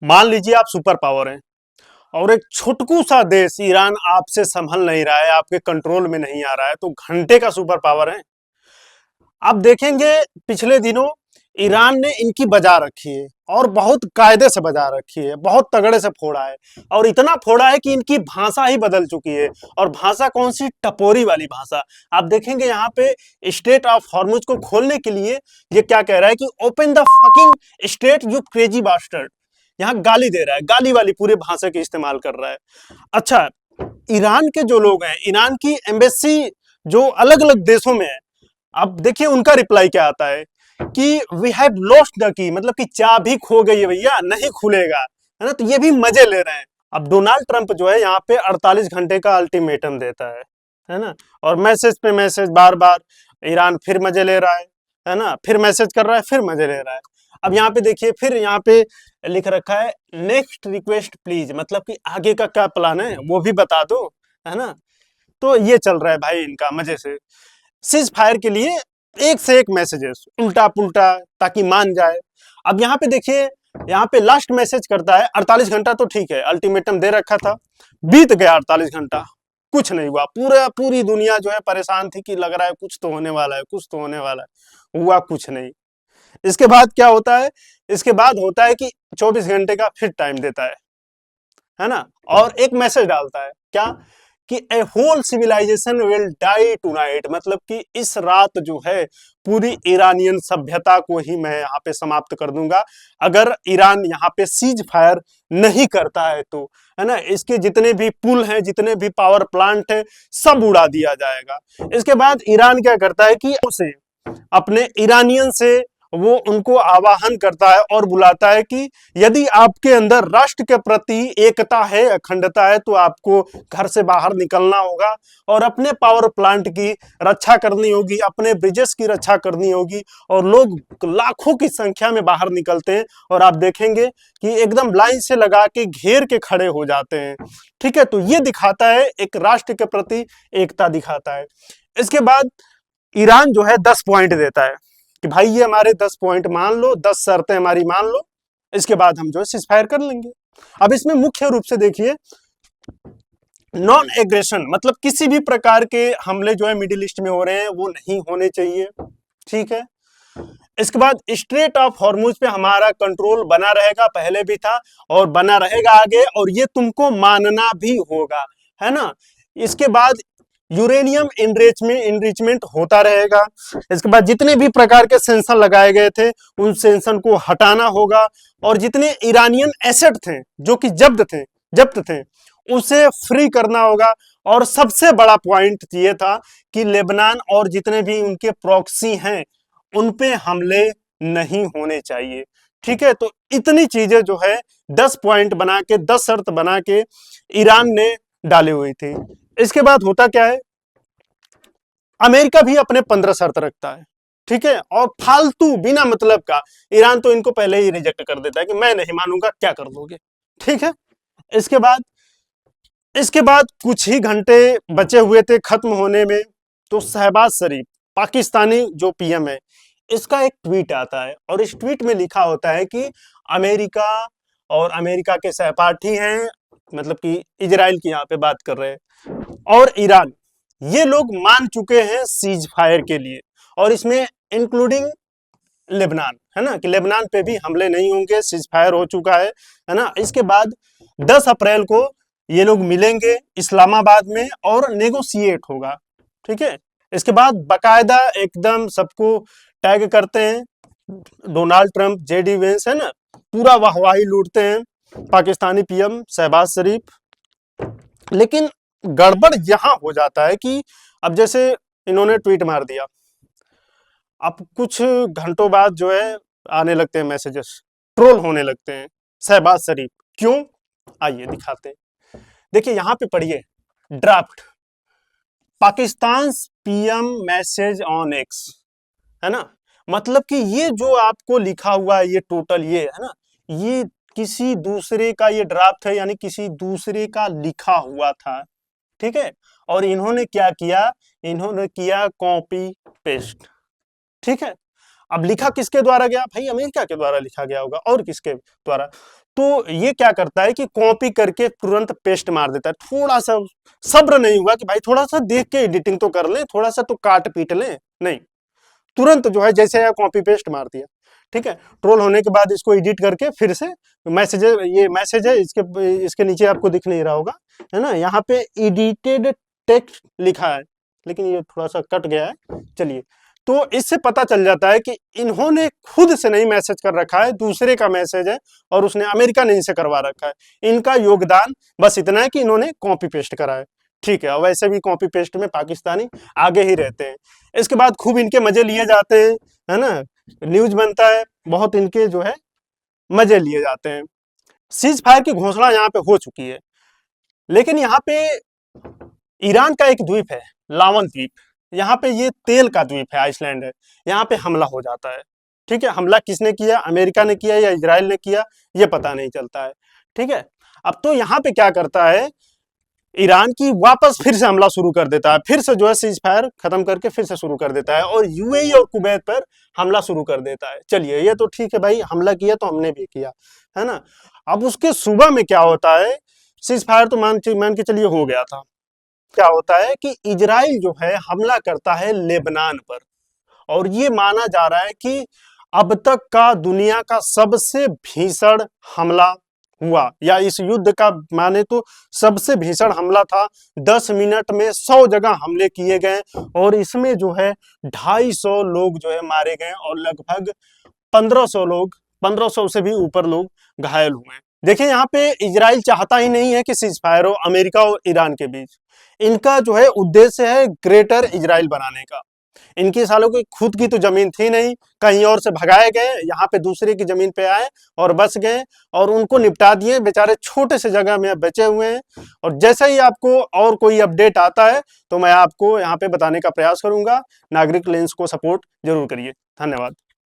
मान लीजिए आप सुपर पावर हैं और एक छोटकू सा देश ईरान आपसे संभल नहीं रहा है, आपके कंट्रोल में नहीं आ रहा है, तो घंटे का सुपर पावर है। आप देखेंगे पिछले दिनों ईरान ने इनकी बजा रखी है और बहुत कायदे से बजा रखी है, बहुत तगड़े से फोड़ा है और इतना फोड़ा है कि इनकी भाषा ही बदल चुकी है। और भाषा कौन सी? टपोरी वाली भाषा। आप देखेंगे यहाँ पे स्ट्रेट ऑफ हॉर्मुज को खोलने के लिए ये क्या कह रहा है कि open the fucking strait you crazy bastard. यहाँ गाली दे रहा है, गाली वाली पूरे भाषा के इस्तेमाल कर रहा है। अच्छा, ईरान के जो लोग हैं, ईरान की एम्बेसी जो अलग अलग देशों में है, अब देखिए उनका रिप्लाई क्या आता है कि we have lost the key, मतलब कि चाबी खो गई है भैया, नहीं खुलेगा, है ना। तो ये भी मजे ले रहे हैं। अब डोनाल्ड ट्रंप जो है यहाँ पे 48 घंटे का अल्टीमेटम देता है ना। और मैसेज पे मैसेज बार बार ईरान फिर मजे ले रहा है ना, फिर मैसेज कर रहा है, फिर मजे ले रहा है। अब यहाँ पे देखिए, फिर यहाँ पे लिख रखा है नेक्स्ट रिक्वेस्ट प्लीज, मतलब कि आगे का क्या प्लान है वो भी बता दो, है ना। तो ये चल रहा है भाई इनका मजे से। सीज फायर के लिए एक से एक मैसेजेस उल्टा पुल्टा, ताकि मान जाए। अब यहाँ पे देखिए, यहाँ पे लास्ट मैसेज करता है 48 घंटा तो ठीक है, अल्टीमेटम दे रखा था, बीत गया 48 घंटा, कुछ नहीं हुआ। पूरी दुनिया जो है परेशान थी कि लग रहा है कुछ तो होने वाला है, कुछ तो होने वाला है, हुआ कुछ नहीं। इसके बाद क्या होता है? इसके बाद होता है कि 24 घंटे का फिर टाइम देता है ना, और एक मैसेज डालता है क्या कि a whole civilization will die tonight, मतलब कि इस रात जो है पूरी ईरानियन सभ्यता को ही मैं यहाँ पे समाप्त कर दूंगा अगर ईरान यहाँ पे सीज फायर नहीं करता है तो, है ना। इसके जितने भी पुल हैं, जितने भी पावर प्लांट है, सब उड़ा दिया जाएगा। इसके बाद ईरान क्या करता है कि उसे अपने ईरानियन से वो उनको आवाहन करता है और बुलाता है कि यदि आपके अंदर राष्ट्र के प्रति एकता है, अखंडता है, तो आपको घर से बाहर निकलना होगा और अपने पावर प्लांट की रक्षा करनी होगी, अपने ब्रिजेस की रक्षा करनी होगी। और लोग लाखों की संख्या में बाहर निकलते हैं और आप देखेंगे कि एकदम लाइन से लगा के घेर के खड़े हो जाते हैं। ठीक है, तो ये दिखाता है, एक राष्ट्र के प्रति एकता दिखाता है। इसके बाद ईरान जो है 10 पॉइंट देता है कि भाई ये हमारे 10 पॉइंट मान लो, 10 शर्तें हमारी मान लो, इसके बाद हम जो है सीजफायर कर लेंगे। अब इसमें मुख्य रूप से देखिए, नॉन एग्रेशन, मतलब किसी भी प्रकार के हमले जो है मिडिल ईस्ट में हो रहे हैं वो नहीं होने चाहिए। ठीक है, इसके बाद स्ट्रेट ऑफ हॉर्मुज पे हमारा कंट्रोल बना रहेगा, पहले भी था और बना रहेगा आगे, और ये तुमको मानना भी होगा, है ना। इसके बाद यूरेनियम इनरिचमेंट होता रहेगा। इसके बाद जितने भी प्रकार के सेंसन लगाए गए थे उन सेंसन को हटाना होगा, और जितने ईरानियन एसेट थे जो कि जब्त थे उसे फ्री करना होगा। और सबसे बड़ा पॉइंट ये था कि लेबनान और जितने भी उनके प्रॉक्सी हैं उन पे हमले नहीं होने चाहिए। ठीक है, तो इतनी चीजें जो है 10 पॉइंट बना के, 10 शर्त बना के ईरान ने डाली हुई थी। इसके बाद होता क्या है, अमेरिका भी अपने 15 शर्त रखता है। ठीक है, और फालतू बिना मतलब का ईरान तो इनको पहले ही रिजेक्ट कर देता है कि मैं नहीं मानूंगा, क्या कर दोगे। ठीक है, इसके बाद कुछ ही घंटे बचे हुए थे खत्म होने में, तो शहबाज शरीफ पाकिस्तानी जो पीएम है, इसका एक ट्वीट आता है और इस ट्वीट में लिखा होता है कि अमेरिका और अमेरिका के सहपाठी हैं, मतलब कि इजराइल की यहाँ पे बात कर रहे हैं, और ईरान, ये लोग मान चुके हैं सीज फायर के लिए, और इसमें इंक्लूडिंग लेबनान, है ना, कि लेबनान पे भी हमले नहीं होंगे, सीज फायर हो चुका है ना। इसके बाद 10 अप्रैल को ये लोग मिलेंगे इस्लामाबाद में और नेगोशिएट होगा। ठीक है, इसके बाद बकायदा एकदम सबको टैग करते हैं, डोनाल्ड ट्रंप, जेडी वेंस, है ना, पूरा वाहवाही लूटते हैं पाकिस्तानी पीएम शहबाज शरीफ। लेकिन गड़बड़ यहां हो जाता है कि अब जैसे इन्होंने ट्वीट मार दिया, अब कुछ घंटों बाद जो है आने लगते हैं मैसेजेस, ट्रोल होने लगते हैं शहबाज शरीफ। क्यों? आइए दिखाते हैं। देखिए यहां पे पढ़िए, draft Pakistan PM message on x, है ना, मतलब कि ये जो आपको लिखा हुआ है, ये टोटल ये है ना, ये किसी दूसरे का ये ड्राफ्ट है, यानी किसी दूसरे का लिखा हुआ था। ठीक है, और इन्होंने क्या किया, इन्होंने किया कॉपी पेस्ट। ठीक है, अब लिखा किसके द्वारा गया? भाई अमेरिका के द्वारा लिखा गया होगा, और किसके द्वारा? तो ये क्या करता है कि कॉपी करके तुरंत पेस्ट मार देता है। थोड़ा सा सब्र नहीं हुआ कि भाई थोड़ा सा देख के एडिटिंग तो कर लें, थोड़ा सा तो काट पीट लें, नहीं, तुरंत जो है जैसे कॉपी पेस्ट मार दिया। ठीक है, ट्रोल होने के बाद इसको एडिट करके फिर से मैसेज, ये मैसेज है, इसके नीचे आपको दिख नहीं रहा होगा, है ना, यहाँ पे एडिटेड टेक्स्ट लिखा है, लेकिन ये थोड़ा सा कट गया है। चलिए, तो इससे पता चल जाता है कि इन्होंने खुद से नहीं मैसेज कर रखा है, दूसरे का मैसेज है और उसने अमेरिका नहीं से करवा रखा है। इनका योगदान बस इतना है कि इन्होंने कॉपी पेस्ट करा है। ठीक है, और वैसे भी कॉपी पेस्ट में पाकिस्तानी आगे ही रहते हैं। इसके बाद खूब इनके मजे लिए जाते हैं, है ना, न्यूज बनता है, बहुत इनके जो है मजे लिए जाते हैं। सीज फायर की घोषणा यहाँ पे हो चुकी है, लेकिन यहाँ पे ईरान का एक द्वीप है, लावन द्वीप, यहाँ पे ये तेल का द्वीप है, आइसलैंड है, यहाँ पे हमला हो जाता है। ठीक है, हमला किसने किया, अमेरिका ने किया या इजराइल ने किया, ये पता नहीं चलता है। ठीक है, अब तो यहाँ पे क्या करता है, ईरान की वापस फिर से हमला शुरू कर देता है, फिर से जो है सीज फायर खत्म करके फिर से शुरू कर देता है और यूएई और कुवैत पर हमला शुरू कर देता है। चलिए, ये तो ठीक है भाई, हमला किया तो हमने भी किया, है ना। अब उसके सुबह में क्या होता है, सीज फायर तो मान के चलिए हो गया था। क्या होता है कि इजराइल जो है हमला करता है लेबनान पर, और ये माना जा रहा है कि अब तक का दुनिया का सबसे भीषण हमला हुआ, या इस युद्ध का माने तो सबसे भीषण हमला था। 10 मिनट में 100 जगह हमले किए गए और इसमें जो है 250 लोग जो है मारे गए और लगभग 1500 लोग, 1500 से भी ऊपर लोग घायल हुए। देखिए, यहाँ पे इजराइल चाहता ही नहीं है कि सीज फायर हो अमेरिका और ईरान के बीच। इनका जो है उद्देश्य है ग्रेटर इजराइल बनाने का। इनकी सालों की खुद की तो जमीन थी नहीं, कहीं और से भगाए गए, यहाँ पे दूसरे की जमीन पे आए और बस गए और उनको निपटा दिए। बेचारे छोटे से जगह में बचे हुए हैं, और जैसे ही आपको और कोई अपडेट आता है तो मैं आपको यहाँ पे बताने का प्रयास करूंगा। नागरिक लेंस को सपोर्ट जरूर करिए। धन्यवाद।